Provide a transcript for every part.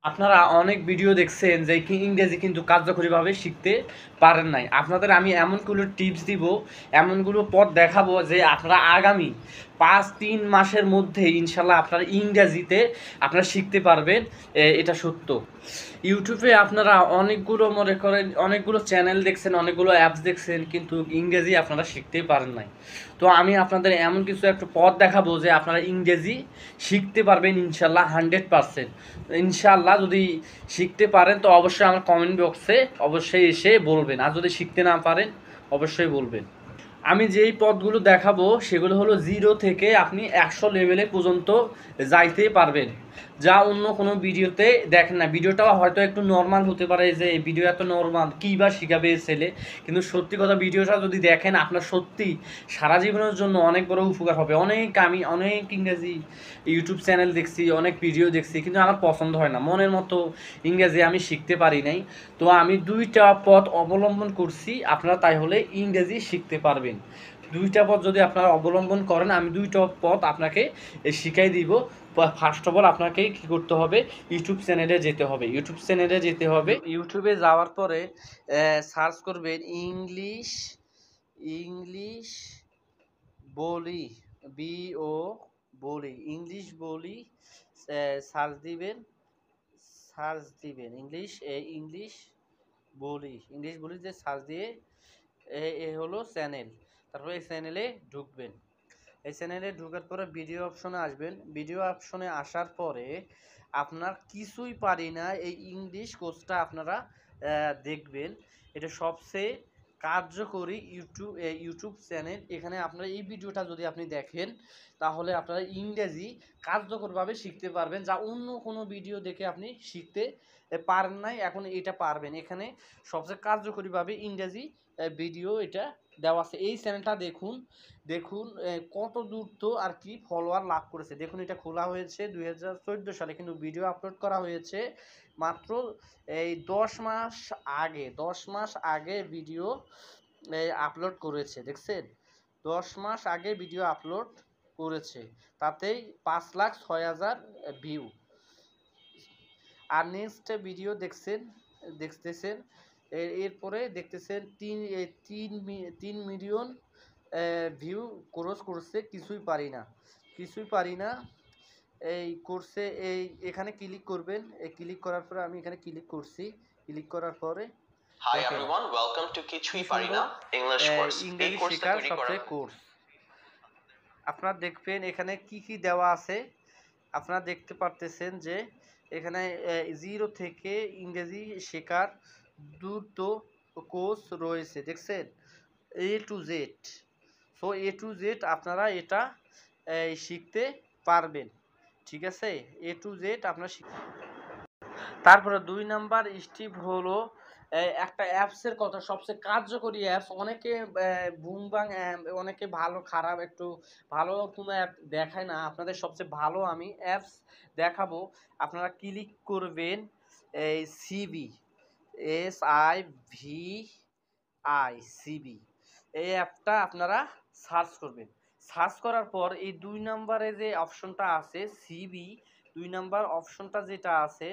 আপনারা অনেক ভিডিও দেখছেন যে ইংরেজি কিন্তু কার্যকরীভাবে শিখতে পারেন নাই। আপনাদের আমি এমনগুলো টিপস দিব, এমনগুলো পথ দেখাবো যে আপনারা আগামী ৫-৩ মাসের মধ্যে ইনশাল্লাহ আপনারা ইংরেজিতে আপনারা শিখতে পারবেন। এটা সত্য। ইউটিউবে আপনারা অনেকগুলো মনে করেন অনেকগুলো চ্যানেল দেখছেন, অনেকগুলো অ্যাপস দেখছেন, কিন্তু ইংরেজি আপনারা শিখতেই পারেন নাই। তো আমি আপনাদের এমন কিছু একটা পথ দেখাবো যে আপনারা ইংরেজি শিখতে পারবেন ইনশাল্লাহ 100%। ইনশাল্লাহ যদি শিখতে পারেন তো অবশ্যই আমার কমেন্ট বক্সে অবশ্যই এসে বলবেন, আর যদি শিখতে না পারেন অবশ্যই বলবেন। আমি যেই পথগুলো দেখাবো সেগুলো হলো 0 থেকে আপনি 100 লেভেলে পর্যন্ত যাইতে পারবেন, যা অন্য কোনো ভিডিওতে দেখেন না। ভিডিওটা হয়তো একটু নর্মাল হতে পারে যে এই ভিডিও এত নর্মাল, কী বা শিখাবে এই ছেলে, কিন্তু সত্যি কথা ভিডিওটা যদি দেখেন আপনার সত্যি সারা জীবনের জন্য অনেক বড় উপকার হবে। আমি অনেক ইংরেজি ইউটিউব চ্যানেল দেখছি, অনেক ভিডিও দেখছি, কিন্তু আমার পছন্দ হয় না, মনের মতো ইংরেজি আমি শিখতে পারি নাই। তো আমি 2টা পথ অবলম্বন করছি, আপনারা তাই হলে ইংরেজি শিখতে পারবেন। 2টা পথ যদি আপনারা অবলম্বন করেন, আমি 2টা পথ আপনাকে শিখাই দিব। ফার্স্ট অফ অল আপনাকে কী করতে হবে, ইউটিউব চ্যানেলে যেতে হবে। ইউটিউব চ্যানেলে যেতে হবে, ইউটিউবে যাওয়ার পরে সার্চ করবেন ইংলিশ ইংলিশ বলি, BO বলি, ইংলিশ বলি। সার্চ দিবেন, ইংলিশ বলি, যে সার্চ দিয়ে এ হলো চ্যানেল। তারপরে এই চ্যানেলে ঢুকবেন। এই চ্যানেলে ঢোকার পরে ভিডিও অপশনে আসবেন। ভিডিও অপশনে আসার পরে আপনার কিছুই পারি না এই ইংলিশ কোর্সটা আপনারা দেখবেন। এটা সবচেয়ে কার্যকরী ইউটিউব চ্যানেল। এখানে আপনারা এই ভিডিওটা যদি আপনি দেখেন তাহলে আপনারা ইংরেজি কার্যকরভাবে শিখতে পারবেন, যা অন্য কোনো ভিডিও দেখে আপনি শিখতে পারেন নাই, এখন এটা পারবেন। এখানে সবচেয়ে কার্যকরীভাবে ইংরেজি ভিডিও এটা দেওয়া আছে। এই চ্যানেলটা দেখুন, দেখুন কত দূর তো আর কি ফলোয়ার লাভ করেছে। দেখুন এটা খোলা হয়েছে 2014 সালে, কিন্তু ভিডিও আপলোড করা হয়েছে মাত্র এই 10 মাস আগে ভিডিও আপলোড করেছে। দেখছেন, 10 মাস আগে ভিডিও আপলোড করেছে, তাতেই 5,06,000 ভিউ। আর নেক্সট ভিডিও দেখতেছেন এরপরে দেখতেছেন 3 মিলিয়ন ভিউ ক্রস করছে। কিছুই পারি না এই কোর্সে। এখানে ক্লিক করবেন। ক্লিক করার পরে আমি এখানে ক্লিক করছি। ক্লিক করার পরে হাই এভরিওয়ান, ওয়েলকাম টু কিছুই পারি না ইংলিশ কোর্স। ইংরেজি শেখার সবচেয়ে কোর্স। আপনারা দেখবেন এখানে কি কি দেওয়া আছে। আপনারা দেখতে পারতেছেন যে এখানে 0 থেকে ইংরেজি শেখার দ্রুত কোর্স রয়েছে। দেখছেন, A to Z। So A to Z আপনারা এটা শিখতে পারবেন। ঠিক আছে, A to Z আপনারা তারপরে 2 নাম্বার স্টেপ হলো একটা অ্যাপসের কথা, সবচেয়ে কার্যকরী অ্যাপস। অনেকে বুমবাং অনেকে ভালো খারাপ একটু ভালো কোনো অ্যাপ দেখায় না, আপনাদের সবচেয়ে ভালো আমি অ্যাপস দেখাবো। আপনারা ক্লিক করবেন এই সিবি এই অ্যাপটা আপনারা সার্চ করবেন। সার্চ করার পর এই 2 নম্বরে যে অপশনটা আছে সিবি, 2 নাম্বার অপশনটা যেটা আছে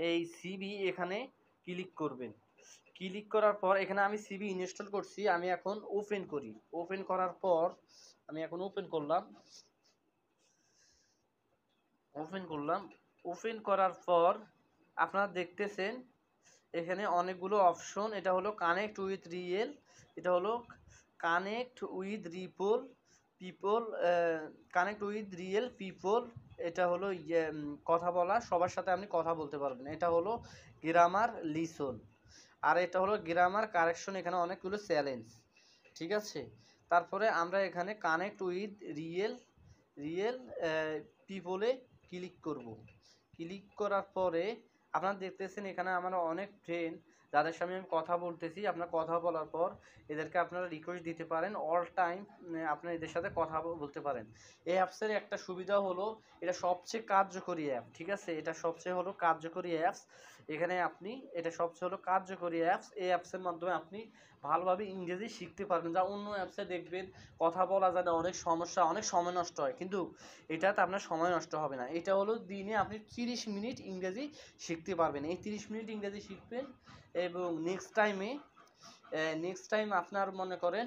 এই সিবি, এখানে ক্লিক করবেন। ক্লিক করার পর এখানে আমি সিবি ইনস্টল করছি, আমি এখন ওপেন করি। ওপেন করার পর আমি এখন ওপেন করলাম। ওপেন করার পর আপনারা দেখতেছেন এখানে অনেকগুলো অপশন। এটা হলো কানেক্ট উইথ রিয়েল, এটা হলো connect with people, connect with real people, এটা হলো কথা বলা, সবার সাথে আপনি কথা বলতে পারবেন। এটা হলো গ্রামার লিসন, আর এটা হলো গ্রামার কারেকশন। এখানে অনেকগুলো চ্যালেঞ্জ। ঠিক আছে, তারপরে আমরা এখানে কানেক্ট উইথ রিয়েল পিপলে ক্লিক করব। ক্লিক করার পরে আপনারা দেখতেছেন এখানে আমার অনেক ফ্রেন্ড যাদের সামনে আমি কথা বলতেছি, আপনার কথা বলার পর এদেরকে আপনারা রিকোয়েস্ট দিতে পারেন, অল টাইম আপনারা এদের সাথে কথা বলতে পারেন। এই অ্যাপসের একটা সুবিধা হলো এটা সবচেয়ে কার্যকরী অ্যাপ, ঠিক আছে, এটা সবচেয়ে হলো কার্যকরী অ্যাপস। এখানে আপনি এটা সবচেয়ে হলো কার্যকরী অ্যাপস। এই অ্যাপসের মাধ্যমে আপনি ভালোভাবে ইংরেজি শিখতে পারবেন। যা অন্য অ্যাপসে দেখবেন কথা বলা যায় না, অনেক সমস্যা, অনেক সময় নষ্ট হয়, কিন্তু এটাতে আপনার সময় নষ্ট হবে না। এটা হলো দিনে আপনি 30 মিনিট ইংরেজি শিখতে পারবেন। এই 30 মিনিট ইংরেজি শিখবেন এবং নেক্সট টাইম আপনার মনে করেন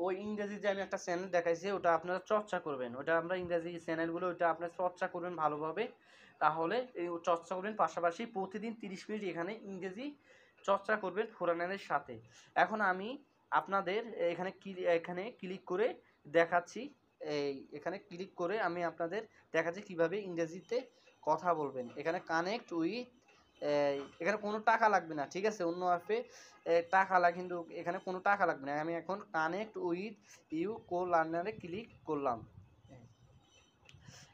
ওই ইংরেজি যে আমি একটা চ্যানেল দেখাইছি ওটা আপনারা চর্চা করবেন, ওটা আমরা ইংরেজি চ্যানেলগুলো ওটা আপনারা চর্চা করবেন ভালোভাবে। তাহলে এই চর্চা করবেন, পাশাপাশি প্রতিদিন 30 মিনিট এখানে ইংরেজি চর্চা করবেন ফোরানের সাথে। এখন আমি আপনাদের এখানে ক্লিক করে দেখাচ্ছি, এখানে ক্লিক করে আমি আপনাদের দেখাচ্ছি কিভাবে ইংরেজিতে কথা বলবেন। এখানে কানেক্ট উইথ, এখানে কোনো টাকা লাগবে না, ঠিক আছে, অন্য অ্যাপে টাকা লাগে, কিন্তু এখানে কোনো টাকা লাগবে না। আমি এখন কানেক্ট উইথ ইউ কো লার্নারে ক্লিক করলাম।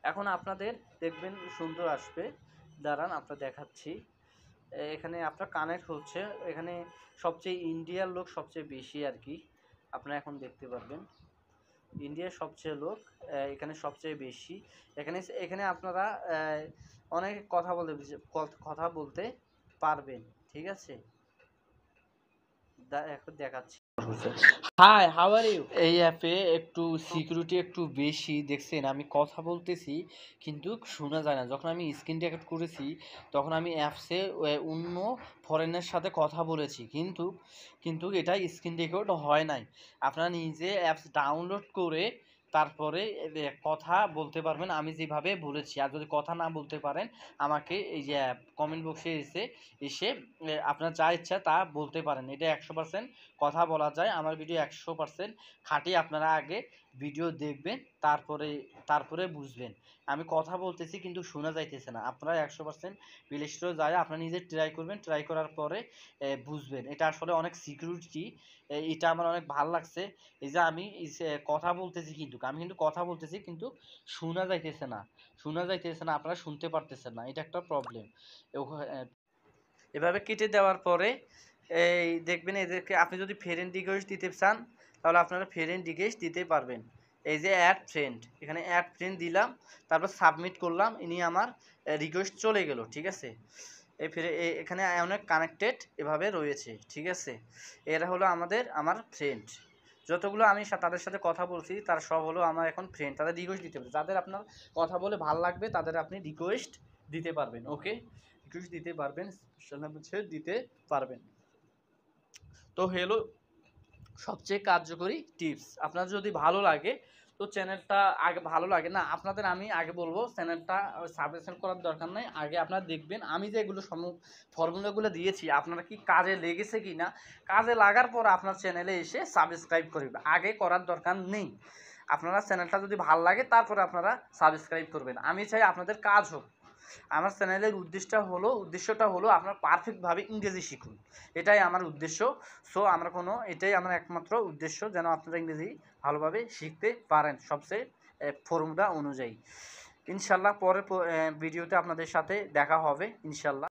এখন আপনাদের দেখবেন সুন্দর আসবে, দাঁড়ান আপনার দেখাচ্ছি। এখানে আপনার কানেক্ট হচ্ছে, এখানে সবচেয়ে ইন্ডিয়ার লোক সবচেয়ে বেশি আর কি, আপনারা এখন দেখতে পারবেন ইন্ডিয়ার সবচেয়ে লোক এখানে সবচেয়ে বেশি। এখানে আপনারা অনেক কথা বলতে পারবেন, ঠিক আছে, এখন দেখাচ্ছি। Hi, how are you? এই অ্যাপে একটু সিকিউরিটি একটু বেশি, দেখছেন আমি কথা বলতেছি কিন্তু শোনা যায় না। যখন আমি স্ক্রিন রেকর্ড করেছি তখন আমি অ্যাপসে অন্য ফরেনের সাথে কথা বলেছি, কিন্তু এটা স্ক্রিন রেকর্ড হয় নাই। আপনারা নিজে অ্যাপস ডাউনলোড করে তারপরে কথা বলতে পারবেন আমি যেভাবে বলেছি। আর যদি কথা না বলতে পারেন আমাকে এই যে কমেন্ট বক্সে এসে আপনার যা ইচ্ছা তা বলতে পারেন। এটা 100% কথা বলা যায়। আমার ভিডিও 100% খাঁটি। আপনারা আগে ভিডিও দেখবেন, তারপরে বুঝবেন। আমি কথা বলতেছি কিন্তু শোনা যাইতেছে না। আপনারা 100% প্লে স্টোরে যায় আপনারা নিজে ট্রাই করবেন, ট্রাই করার পরে বুঝবেন। এটা আসলে অনেক সিকিউরিটি, এটা আমার অনেক ভালো লাগছে। এই যে আমি কথা বলতেছি, আমি কিন্তু কথা বলতেছি কিন্তু শোনা যাইতেছে না, আপনারা শুনতে পারতেছেন না, এটা একটা প্রবলেম। এভাবে কেটে দেওয়ার পরে এই দেখবেন এদেরকে আপনি যদি ফ্রেন্ড রিকোয়েস্ট দিতে চান তাহলে আপনারা ফ্রেন্ড রিকোয়েস্ট দিতে পারবেন। এই যে অ্যাড ফ্রেন্ড, এখানে অ্যাড ফ্রেন্ড দিলাম, তারপর সাবমিট করলাম, ইনি আমার রিকোয়েস্ট চলে গেল, ঠিক আছে। এখানে অনেক কানেক্টেড এভাবে রয়েছে, ঠিক আছে। এরা হলো আমার ফ্রেন্ড, যতগুলো আমি তাদের সাথে কথা বলছি তার সব হলো আমার এখন ফ্রেন্ড। তাদের রিকোয়েস্ট দিতে পারবে, যাদের আপনার কথা বলে ভালো লাগবে তাদের আপনি রিকোয়েস্ট দিতে পারবেন। ওকে, রিকোয়েস্ট দিতে পারবেন, দিতে পারবেন। তো হলো সবচেয়ে কার্যকরী টিপস। আপনার যদি ভালো লাগে তো চ্যানেলটা আগে ভালো লাগে না আপনাদের, আমি আগে বলবো চ্যানেলটা সাবস্ক্রাইব করার দরকার নেই। আগে আপনারা দেখবেন আমি যে এগুলো ফর্মুলাগুলো দিয়েছি আপনারা কি কাজে লেগেছে কি না, কাজে লাগার পর আপনার চ্যানেলে এসে সাবস্ক্রাইব করবেন, আগে করার দরকার নেই। আপনারা চ্যানেলটা যদি ভালো লাগে তারপরে আপনারা সাবস্ক্রাইব করবেন। আমি চাই আপনাদের কাজ হোক। আমার চ্যানেলের উদ্দেশ্যটা হলো আপনার পারফেক্টভাবে ইংরেজি শিখুন, এটাই আমার উদ্দেশ্য। এটাই আমার একমাত্র উদ্দেশ্য, যেন আপনারা ইংরেজি ভালোভাবে শিখতে পারেন সবচেয়ে ফর্মুলা অনুযায়ী। ইনশাল্লাহ পরের ভিডিওতে আপনাদের সাথে দেখা হবে ইনশাল্লাহ।